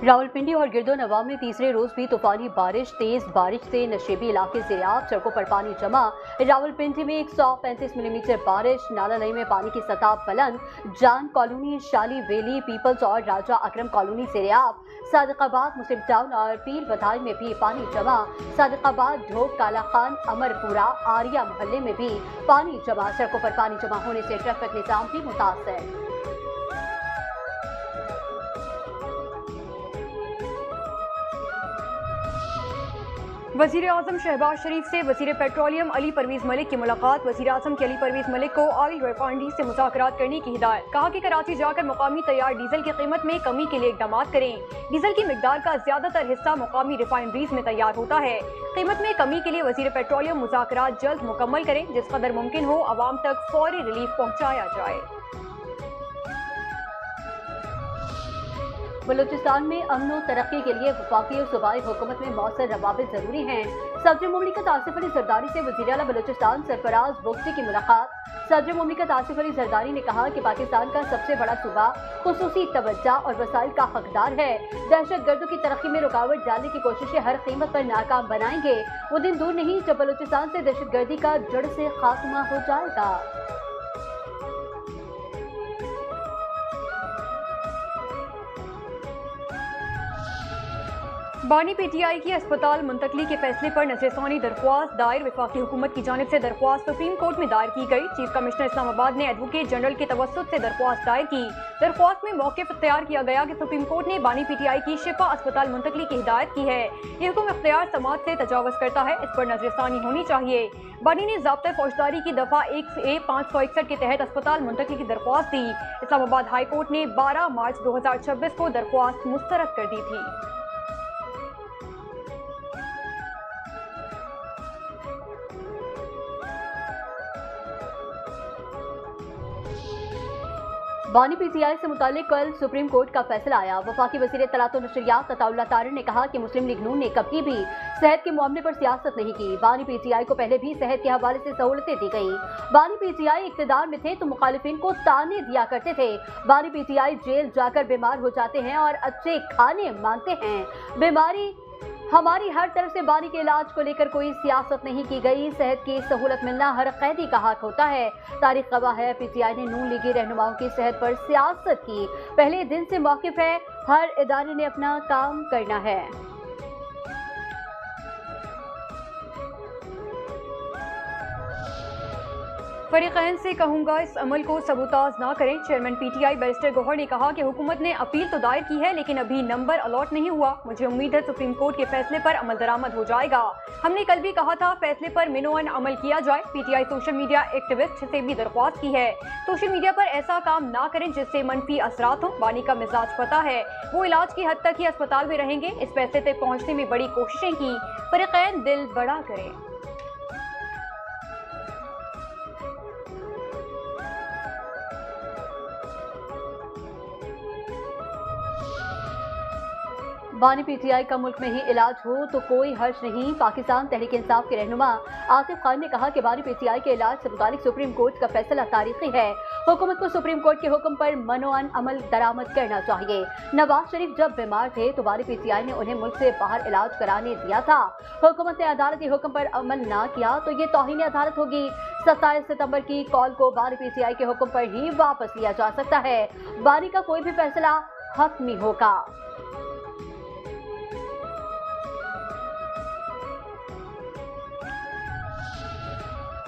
रावलपिंडी और गिरदोनवा में तीसरे रोज भी तूफानी बारिश। तेज बारिश से नशेबी इलाके ज़ेरियाब, सड़कों पर पानी जमा। रावलपिंडी में 135 मिलीमीटर बारिश। नाला नई में पानी की सतह बुलंद। जान कॉलोनी, शाली वेली, पीपल्स और राजा अकरम कॉलोनी ज़ेरियाब। सादिकाबाद, मुस्लिम टाउन और पीर बधाई में भी पानी जमा। सादिकाबाद, ढोक, काला खान, अमरपुरा, आरिया मोहल्ले में भी पानी जमा। सड़कों पर पानी जमा होने से ट्रैफिक निजाम भी मुतासर। वज़ीर आज़म शहबाज शरीफ से वज़ीर पेट्रोलियम अली परवेज़ मलिक की मुलाकात। वज़ीर आज़म के अली परवेज़ मलिक को ऑयल रिफाइनरी से मुज़ाकरात करने की हिदायत। कहा कि कराची जाकर मुकामी तैयार डीजल की कीमत में कमी के लिए इक़दाम करें। डीजल की मिकदार का ज़्यादातर हिस्सा मुकामी रिफाइनरीज में तैयार होता है। कीमत में कमी के लिए वज़ीर पेट्रोलियम मुज़ाकरात जल्द मुकम्मल करें। जिस कदर मुमकिन हो आवाम तक फौरी रिलीफ पहुँचाया जाए। बलूचिस्तान में अमन और तरक्की के लिए वफाकी और सूबाई हुकूमत में मौसर रवाबित जरूरी हैं। सदर मुमलिकत आसिफ अली जरदारी से वज़ीर आला बलूचिस्तान सरफराज बुख्ती की मुलाकात। सदर मुमलिकत आसिफ अली जरदारी ने कहा कि पाकिस्तान का सबसे बड़ा सूबा खुसूसी तवज्जो और वसाइल का हकदार है। दहशत गर्दों की तरक्की में रुकावट डालने की कोशिशें हर कीमत पर नाकाम बनाएंगे। वो दिन दूर नहीं जब बलूचिस्तान से दहशत गर्दी का जड़ से खात्मा हो जाएगा। बानी पीटीआई की अस्पताल मुंतकली के फैसले पर नज़रसानी दरख्वास्त दायर। वफाकी हुकूमत की जानिब से दरख्वास्त सुप्रीम कोर्ट में दायर की गई। चीफ कमिश्नर इस्लामाबाद ने एडवोकेट जनरल के तवस्सुत से दरख्वास्त दायर की। दरख्वास्त में मौक़िफ़ इख्तियार किया गया कि सुप्रीम कोर्ट ने बानी पीटीआई की शिफा अस्पताल मुंतकली की हिदायत की है। ये हुक्म इख्तियार समाज से तजावुज़ करता है, इस पर नज़रसानी होनी चाहिए। बानी ने ज़ाब्ता फौजदारी की दफ़ा 1A 561 के तहत अस्पताल मुंतकली की दरख्वास्त दी। इस्लामाबाद हाई कोर्ट ने 12 मार्च 2026 को दरख्वास्त मुस्तरद कर दी थी। बानी पीटीआई से मुतालिक कल सुप्रीम कोर्ट का फैसला आया। वफाकी वज़ीर इत्तलात और नशरियात अताउल्लाह तारिर ने कहा कि मुस्लिम लीग नून ने कभी भी सेहत के मामले पर सियासत नहीं की। बानी पीटीआई को पहले भी सेहत के हवाले से सहूलतें दी गई। बानी पीटीआई इक़्तिदार में थे तो मुखालिफिन को ताने दिया करते थे। बानी पीटीआई जेल जाकर बीमार हो जाते हैं और अच्छे खाने मांगते हैं। बीमारी हमारी हर तरफ से बानी के इलाज को लेकर कोई सियासत नहीं की गई। सेहत की सहूलत मिलना हर कैदी का हक होता है। तारीख गवाह है पीटीआई ने नून लीगी रहनुमाओं की सेहत पर सियासत की। पहले दिन से मौक़िफ़ है, हर इदारे ने अपना काम करना है। फरीक़ैन से कहूँगा इस अमल को सबूताज ना करें। चेयरमैन पीटीआई बैरिस्टर गौहर ने कहा कि हुकूमत ने अपील तो दायर की है लेकिन अभी नंबर अलॉट नहीं हुआ। मुझे उम्मीद है सुप्रीम कोर्ट के फैसले पर अमल दरामद हो जाएगा। हमने कल भी कहा था फैसले पर मिनोअन अमल किया जाए। पीटीआई सोशल मीडिया एक्टिविस्ट से भी दरख्वास्त की है, सोशल मीडिया पर ऐसा काम ना करें जिससे मनफी असरात हों। बानी का मिजाज पता है, वो इलाज की हद तक ही अस्पताल में रहेंगे। इस फैसले तक पहुँचने में बड़ी कोशिशें की। फरीक़ैन दिल बड़ा करें। बानी पीटीआई का मुल्क में ही इलाज हो तो कोई हर्ज नहीं। पाकिस्तान तहरीक इंसाफ के रहनुमा आसिफ खान ने कहा कि बानी पीटीआई के इलाज से मुतालिक सुप्रीम कोर्ट का फैसला तारीखी है। हुकूमत को सुप्रीम कोर्ट के हुक्म पर मनोअन अमल दरामद करना चाहिए। नवाज शरीफ जब बीमार थे तो बानी पीटीआई ने उन्हें मुल्क से बाहर इलाज कराने दिया था। हुकूमत ने अदालती हुक्म पर अमल ना किया तो ये तौहीन अदालत होगी। 27 सितंबर की कॉल को बानी पीटीआई के हुक्म पर ही वापस लिया जा सकता है। बानी का कोई भी फैसला हतमी होगा।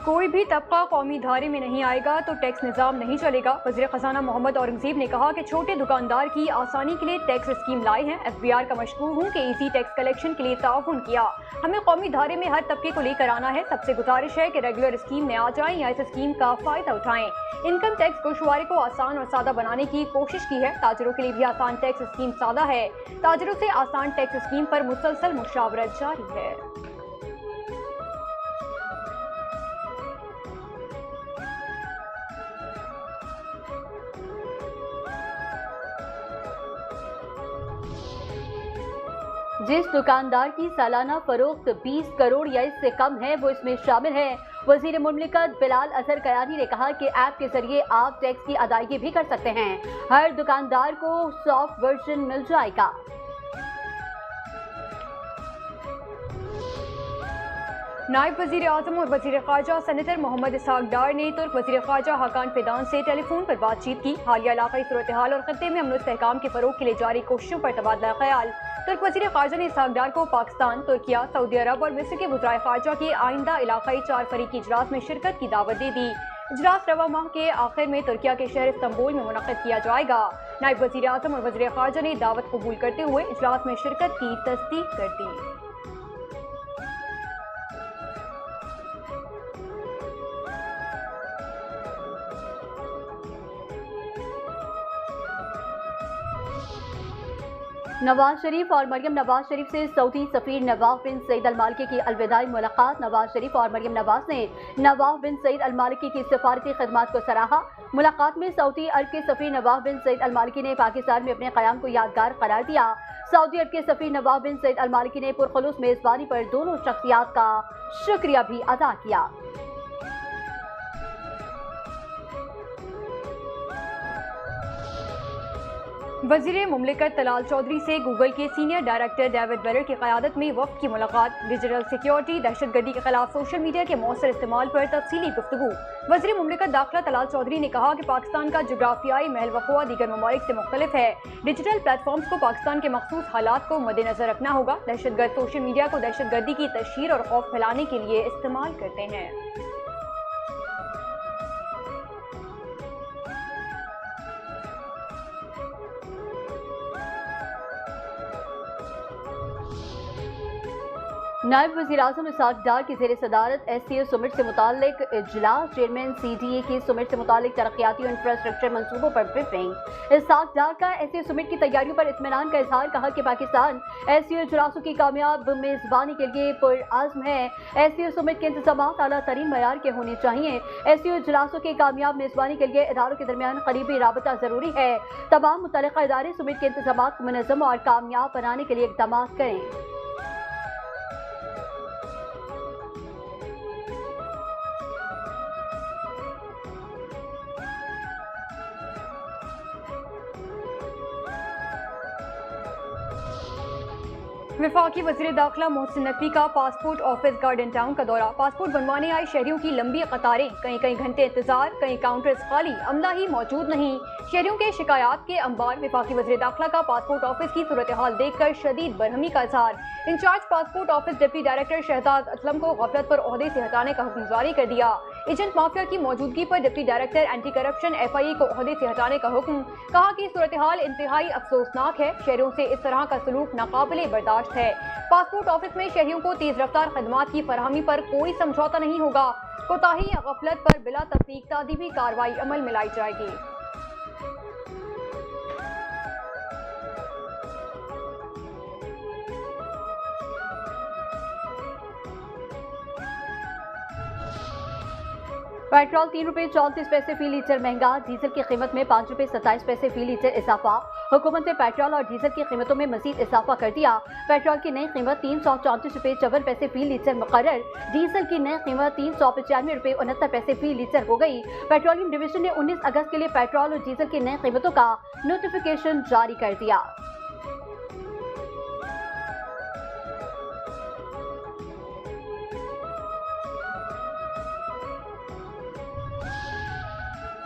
कोई भी तबका कौमी धारे में नहीं आएगा तो टैक्स निज़ाम नहीं चलेगा। वज़ीर ख़जाना मोहम्मद औरंगज़ेब ने कहा कि छोटे दुकानदार की आसानी के लिए टैक्स स्कीम लाई है। FBR का मशकूर हूँ कि इसी टैक्स कलेक्शन के लिए ताउन किया। हमें कौमी धारे में हर तबके को लेकर आना है। सबसे गुजारिश है कि रेगुलर स्कीम में आ जाएं या इस स्कीम का फ़ायदा उठाएं। इनकम टैक्स गोशवारे को आसान और सादा बनाने की कोशिश की है। ताजरों के लिए भी आसान टैक्स स्कीम सादा है। ताजरों से आसान टैक्स स्कीम पर मुसलसल मुशावरत जारी है। जिस दुकानदार की सालाना फरोख्त 20 करोड़ या इससे कम है वो इसमें शामिल है। वजीर मुमलिकत बिलाल अजहर कयानी ने कहा कि ऐप के जरिए आप टैक्स की अदायगी भी कर सकते हैं। हर दुकानदार को सॉफ्ट वर्जन मिल जाएगा। नायब वजीर आजम और वजीर ख़ारजा सेनेटर मोहम्मद इसहाक डार ने तुर्क वजीर ख़ारजा हाकान फिदान से टेलीफोन पर बातचीत की। हालिया इलाक़ाई सूरत हाल और खत्ते में अमन इस्तेहकाम के फ़रोग़ के लिए जारी कोशिशों पर तबादला ख्याल। तुर्क वजीर ख़ारजा ने इसहाक डार को पाकिस्तान, तुर्किया, सऊदी अरब और मिस्र के वज़राए ख़ारजा के आइंदा इलाक़ाई 4 फरीकी इजलास में शिरकत की दावत दे दी। इजलास रवा माह के आखिर में तुर्किया के शहर इस्तांबुल में मुनक़्क़िद किया जाएगा। नायब वज़ीर आज़म और वज़ीर ख़ारजा ने दावत कबूल करते हुए इजलास में शिरकत की तस्दीक कर दी। नवाज शरीफ और मरियम नवाज शरीफ से सऊदी सफीर नवाफ बिन सईद अल मालिकी की अलविदाई मुलाकात। नवाज शरीफ और मरियम नवाज ने नवाफ बिन सईद अल मालिकी की सिफारती खिदमात को सराहा। मुलाकात में सऊदी अरब के सफीर नवाफ बिन सईद अल मालिकी ने पाकिस्तान में अपने क़याम को यादगार करार दिया। सऊदी अरब के सफीर नवाफ बिन सईद अल मालिकी ने पुरखुलूस मेज़बानी पर दोनों शख्सियात का शुक्रिया भी अदा किया। वज़ीर मुमलिकत तलाल चौधरी से गूगल के सीनियर डायरेक्टर डेविड बेलर की क़यादत में वफ़द की मुलाकात। डिजिटल सिक्योरिटी, दहशतगर्दी के खिलाफ सोशल मीडिया के मौसर इस्तेमाल पर तफसीली गुफ्तगू। वज़ीर मुमलिकत दाखिला तलाल चौधरी ने कहा कि पाकिस्तान का जोग्राफियाई महल वक़ुआ दीगर ममालिक से मुख्तलिफ है। डिजिटल प्लेटफॉर्म्स को पाकिस्तान के मखसूस हालात को मद्देनजर रखना होगा। दहशतगर्द सोशल मीडिया को दहशतगर्दी की तशहीर और खौफ फैलाने के लिए इस्तेमाल करते हैं। नायब वज़ीर आज़म इसहाक डार की ज़ेर सदारत SCO समिट से मुतालिक इजलास। चेयरमैन CDA की समिट से मुतालिक तरक्याती और इंफ्रास्ट्रक्चर मंसूबों पर ब्रीफिंग। इसहाक डार का SCO समिट की तैयारियों पर इत्मीनान का इजहार। कहा कि पाकिस्तान SCO इजलासों की कामयाब मेज़बानी के लिए पुरअज़्म है। SCO समिट के इंतज़ामात आला तरीन मयार के होने चाहिए। SCO इजलासों की कामयाब मेज़बानी के लिए इदारों के दरमियान करीबी राबता ज़रूरी है। तमाम मुतल्लिक़ा इदारे समिट के इंतज़ामात को मुनज़्ज़म और कामयाब बनाने के लिए इक़दाम करें। वफाकी वज़ीर दाखिला मोहसिन नकवी का पासपोर्ट ऑफिस गार्डन टाउन का दौरा। पासपोर्ट बनवाने आए शहरियों की लंबी कतारें, कई घंटे इंतजार, कई काउंटर्स खाली, अमला ही मौजूद नहीं। शहरियों के शिकायत के अंबार। वफाकी वज़ीर दाखिला का पासपोर्ट ऑफिस की सूरत हाल देखकर शदीद बरहमी का इजहार। Incharge passport office deputy director Shahzad Aslam को गफलत पर ओहदे से हटाने का हुक्म जारी कर दिया। एजेंट माफिया की मौजूदगी पर deputy director anti corruption FIA को ओहदे से हटाने का हुक्म। कहा कि सूरत हाल इंतहाई अफसोसनाक है। शहरियों से इस तरह का सलूक नाकाबिले बर्दाश्त है। पासपोर्ट ऑफिस में शहरियों को तेज रफ्तार खदमात की फराहमी पर कोई समझौता नहीं होगा। कोताही या गफलत पर बिला तफरीक तादीबी कार्रवाई अमल में लाई जाएगी। पेट्रोल 3 रुपये 34 पैसे फी लीटर महंगा। डीजल की कीमत में 5 रुपये 27 पैसे फी लीटर इजाफा। हुकूमत ने पेट्रोल और डीजल की कीमतों में मजीद इजाफा कर दिया। पेट्रोल की नई कीमत 334 रुपये 54 पैसे फी लीटर मुकर्रर। डीजल की नई कीमत 395 रुपये 69 पैसे फी लीटर हो गई। पेट्रोलियम डिवीजन ने 19 अगस्त के लिए पेट्रोल और डीजल की नई कीमतों का नोटिफिकेशन जारी कर दिया।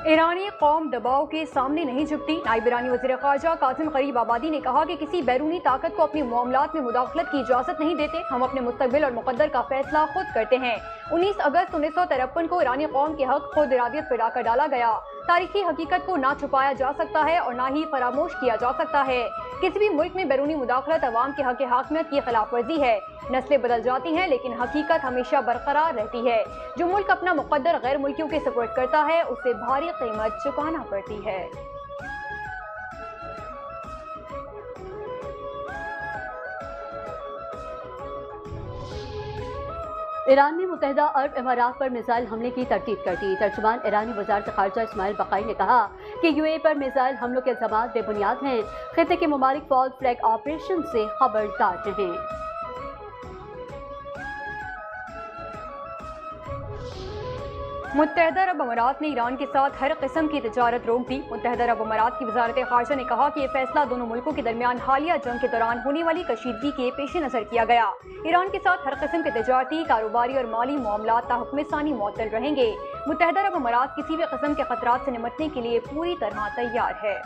ईरानी कौम दबाव के सामने नहीं झुकती। नायब ईरानी वज़ीर ख़ारजा कासिम गरीब आबादी ने कहा कि किसी बैरूनी ताकत को अपने मामलात में मुदाखलत की इजाज़त नहीं देते। हम अपने मुस्तकबिल और मुक़द्दर का फैसला खुद करते हैं। 19 अगस्त 1953 को ईरानी कौम के हक खुद इरादियत पर डाका डाला गया। तारीखी हकीकत को ना छुपाया जा सकता है और ना ही फरामोश किया जा सकता है। किसी भी मुल्क में बैरूनी मुदाखलत अवाम के हक हाकिमियत की खिलाफ वर्जी है। नस्लें बदल जाती हैं लेकिन हकीकत हमेशा बरकरार रहती है। जो मुल्क अपना मुक़द्दर गैर मुल्कियों के सपोर्ट करता है उसे भारी कीमत चुकाना पड़ती है। ईरान ने मुत्तहिदा अरब इमारात पर मिसाइल हमले की तरतीब कर दी। तर्जुमान ईरानी वज़ारत ख़ारजा इस्माइल बक़ाई ने कहा कि UAE पर मिसाइल हमलों के इल्ज़ामात बेबुनियाद हैं। खित्ते के ममालिक फॉल्स फ्लैग ऑपरेशन से खबरदार रहें। मुत्तहदा अरब अमारात ने ईरान के साथ हर किस्म की तिजारत रोक दी। मुत्तहदा अरब अमारात की वजारत खारजा ने कहा कि यह फैसला दोनों मुल्कों के दरमियान हालिया जंग के दौरान होने वाली कशीदगी के पेश नज़र किया गया। ईरान के साथ हर किस्म के तिजारती, कारोबारी और माली मामलात ताहुक्म सानी मुअत्तल रहेंगे। मुत्तहदा अरब अमारात किसी भी किस्म के खतरात से निपटने के लिए पूरी तरह तैयार है।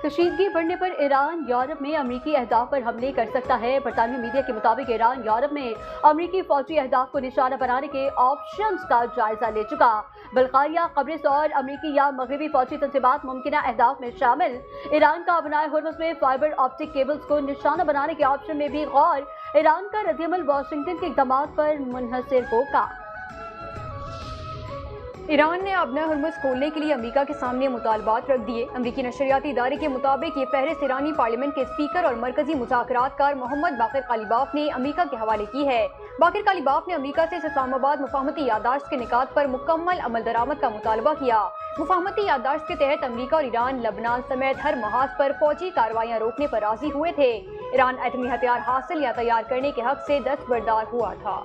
कशीदगी बढ़ने पर ईरान यूरोप में अमरीकी अहदाफ पर हमले कर सकता है। बरतानवी मीडिया के मुताबिक ईरान यूरोप में अमरीकी फौजी अहदाफ को निशाना बनाने के ऑप्शंस का जायजा ले चुका। बल्काया, कब्रिस और अमरीकी या मगरबी फौजी तंजीबात मुमकिना अहदाफ में शामिल। ईरान का बनाए हुर्मुज़ में फाइबर ऑप्टिक केबल्स को निशाना बनाने के ऑप्शन में भी गौर। ईरान का रद्दअमल वाशिंगटन के इक़दाम पर मुनहसर होगा। ईरान ने अपना हुर्मुज़ खोलने के लिए अमेरिका के सामने मुतालबात रख दिए। अमरीकी नशरियाती इदारे के मुताबिक ये फहरिस्त ईरानी पार्लियामेंट के स्पीकर और मरकजी मुज़ाकरातकार मोहम्मद बाक़िर कालिबाफ ने अमेरिका के हवाले की है। बाक़िर कालिबाफ ने अमेरिका से इस्लामाबाद मुफाहमती यादाश्त के निकात पर मुकम्मल अमल दरामद का मुतालबा किया। मुफाहमती यादाश्त के तहत अमेरिका और ईरान लबनान समेत हर महाज पर फौजी कार्रवाइयाँ रोकने पर राजी हुए थे। ईरान एटमी हथियार हासिल या तैयार करने के हक से दस्तबरदार हुआ था।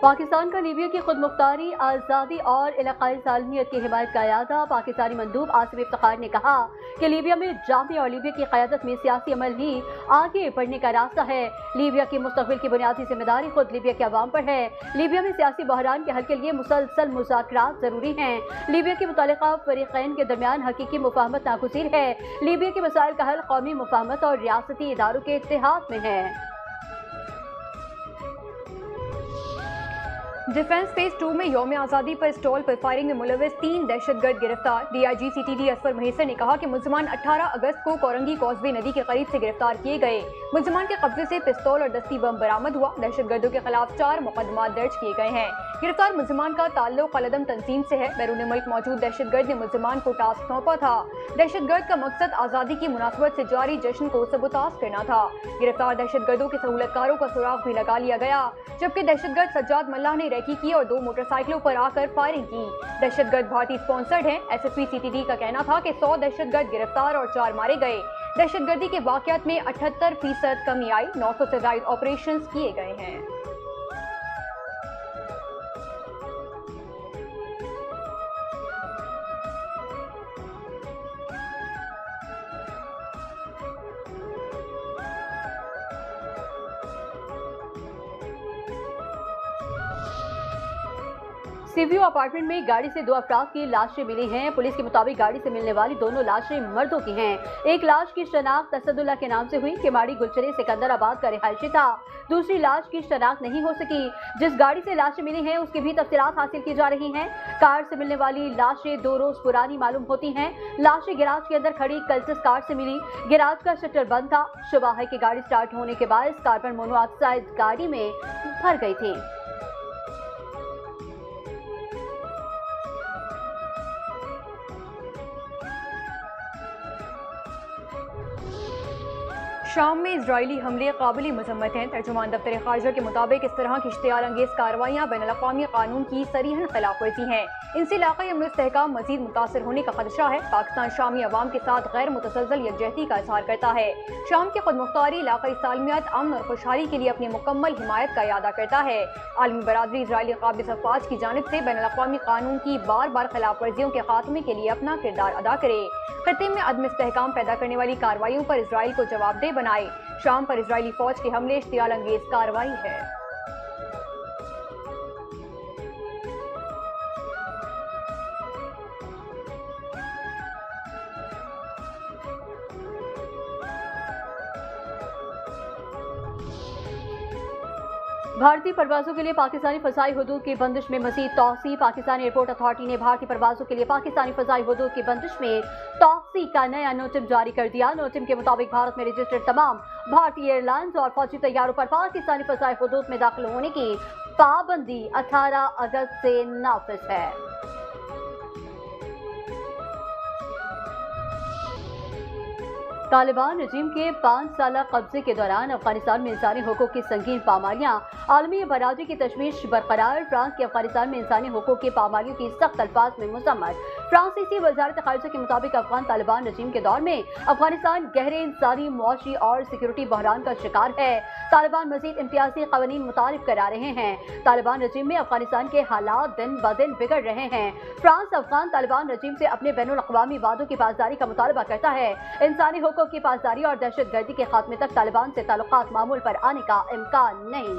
पाकिस्तान का लीबिया की खुदमुख्तारी, आज़ादी और इलाकाई सालमियत की हिमायत का इरादा। पाकिस्तानी मंदूब आसिफ इफ्तिखार ने कहा कि लीबिया में जामी और लीबिया की क़यादत में सियासी अमल ही आगे बढ़ने का रास्ता है। लीबिया के मुस्तक़बिल की बुनियादी जिम्मेदारी खुद लीबिया के अवाम पर है। लीबिया में सियासी बहरान के हल के लिए मुसलसल मुज़ाकरात ज़रूरी हैं। लीबिया के मुतालिका फ़रीक़ैन के दरमियान हकीकी मुफ़ाहमत नागुज़ीर है। लीबिया के मसाइल का हल कौमी मुफ़ाहमत और रियासती इदारों के इत्तेहाद में है। डिफेंस फेज 2 में यौम आज़ादी पर स्टॉल पर फायरिंग में मुलविस 3 दहशतगर्द गिरफ्तार। DIG CTD असफर महेसर ने कहा कि मुल्ज़िमान 18 अगस्त को कोरंगी कॉज़वे नदी के करीब से गिरफ्तार किए गए। मुल्ज़िमान के कब्जे से पिस्तौल और दस्ती बम बरामद हुआ। दहशतगर्दों के खिलाफ 4 मुकदमा दर्ज किए गए हैं। गिरफ्तार मुल्ज़िमान का ताल्लुक कलदम तंजीम से है। बैरून मुल्क मौजूद दहशतगर्द ने मुल्ज़िमान को टास्क सौंपा था। दहशतगर्द का मकसद आज़ादी की मुनासबत से जारी जश्न को सबूताज करना था। गिरफ्तार दहशतगर्दों के सहूलतकारों का सुराग भी लगा लिया गया, जबकि दहशतगर्द सज्जाद मल्लाह ने रैकी की और 2 मोटरसाइकिलों पर आकर फायरिंग की। दहशतगर्द भारतीय स्पॉन्सर्ड हैं। SSP CTD का कहना था कि 100 दहशतगर्द गिरफ्तार और 4 मारे गए। दहशतगर्दी के वाक़यात में 78% कमी आई। 900 से ज़ायद ऑपरेशन किए गए हैं। सीव्यू अपार्टमेंट में गाड़ी से 2 अफराद की लाशें मिली हैं। पुलिस के मुताबिक गाड़ी से मिलने वाली दोनों लाशें मर्दों की हैं। एक लाश की शनाख्त असदुल्ला के नाम से हुई, केमाड़ी गुलचरे सिकंदराबाद का रिहायशी था। दूसरी लाश की शनाख्त नहीं हो सकी। जिस गाड़ी से लाशें मिली हैं उसकी भी तफसीलात हासिल की जा रही हैं। कार से मिलने वाली लाशें 2 रोज पुरानी मालूम होती हैं। लाशें गिराज के अंदर खड़ी कल्टस कार से मिली। गिराज का शटर बंद था। शुबा है कि गाड़ी स्टार्ट होने के बाद कार्बन मोनोऑक्साइड गाड़ी में भर गई थी। शाम में इजरायली हमले काबिल मजम्मत हैं। तर्जुमान दफ्तर खारजा के मुताबिक इस तरह की इश्तियाल अंगेज कार्रवाइयाँ बैनुल-अक़वामी कानून की सरीहन खिलाफ वर्जी हैं। इनसे इलाक़ाई अमन इस्तेहकाम मजीद मुतासर होने का खदशा है। पाकिस्तान शामी अवाम के साथ गैर मुतसलसल यकजहती का इजहार करता है। शाम की खुदमुख्तारी, इलाक़ाई सालमियत, अमन और खुशहाली के लिए अपनी मुकम्मल हिमायत का इरादा करता है। आलमी बरादरी इजरायली क़ाबिज़ अफ़वाज की जानिब से बैनुल-अक़वामी कानून की बार बार खिलाफ वर्जियों के खात्मे के लिए अपना किरदार अदा करे। खत्ते में अदम इस्तेहकाम पैदा करने वाली कार्रवाइयों पर इसराइल को जवाबदेह बनाए। शाम पर इजरायली फौज के हमले इश्तियाल अंगेज कार्रवाई है। भारतीय परवाजों के लिए पाकिस्तानी फ़ज़ाई हुदूद की बंदिश में मज़ीद तौसी। पाकिस्तानी एयरपोर्ट अथॉरिटी ने भारतीय परवाजों के लिए पाकिस्तानी फ़ज़ाई हुदूद की बंदिश में तौसी का नया नोटिम जारी कर दिया। नोटिम के मुताबिक भारत में रजिस्टर्ड तमाम भारतीय एयरलाइंस और फौजी तैयारों पर पाकिस्तानी फ़ज़ाई हुदूद में दाखिल होने की पाबंदी 18 अगस्त से नाफिज है। तालिबान रजीम के 5 साल कब्जे के दौरान अफगानिस्तान में इंसानी हुकूक की संगीन पामालियां, आलमी बरादरी की तशवीश बरकरार। फ्रांस की अफगानिस्तान में इंसानी हुकूक की पामालियों की सख्त अल्फाज में मजम्मत। फ्रांसीसी वजारत खारिजा के मुताबिक अफगान तालिबान रजीम के दौर में अफगानिस्तान गहरे इंसानी, मुआशी और सिक्योरिटी बहरान का शिकार है। तालिबान मजीद इम्तियाजी कवानीन मुतारिफ करा रहे हैं। तालिबान रजीम में अफगानिस्तान के हालात दिन ब दिन बिगड़ रहे हैं। फ्रांस अफगान तालिबान रजीम से अपने बैनुल अक़वामी वादों की पासदारी का मुतालबा करता है। इंसानी हुकूक की पासदारी और दहशतगर्दी के खात्मे तक तालिबान से ताल्लुकात मामूल पर आने का इम्कान नहीं।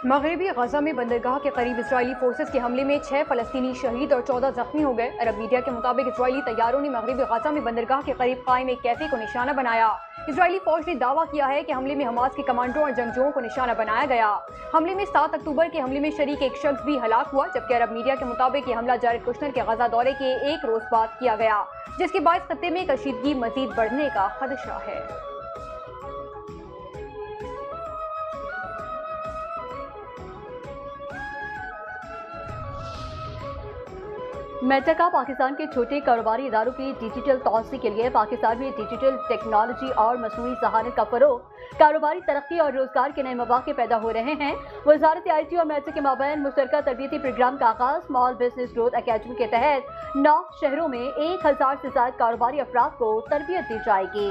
मगरबी गजा में बंदरगाह के करीब इजरायली फोर्सेस के हमले में 6 फलस्तीनी शहीद और 14 जख्मी हो गए। अरब मीडिया के मुताबिक इजरायली तैयारों ने मगरबी गजा में बंदरगाह के करीब कायम एक कैफे को निशाना बनाया। इजरायली फौज ने दावा किया है कि हमले में हमास के कमांडरों और जंगजुओं को निशाना बनाया गया। हमले में 7 अक्टूबर के हमले में शरीक एक शख्स भी हलाक हुआ, जबकि अरब मीडिया के मुताबिक ये हमला जारेद कुश्नर के गजा दौरे के एक रोज बाद किया गया, जिसके बायस खत्ते में कशीदगी मजीद बढ़ने का खदशा है। मेटा का पाकिस्तान के छोटे कारोबारी इदारों की डिजिटल तौसी के लिए पाकिस्तान में डिजिटल टेक्नोलॉजी और मसनूई ज़हानत का फरोग, कारोबारी तरक्की और रोजगार के नए मौके पैदा हो रहे हैं। वजारत IT और मेटा के माबैन मुश्तरका तरबियती प्रोग्राम का आगाज स्मॉल बिजनेस ग्रोथ अकेडमी के तहत 9 शहरों में 1000 से ज्यादा कारोबारी अफराद को तरबियत दी जाएगी।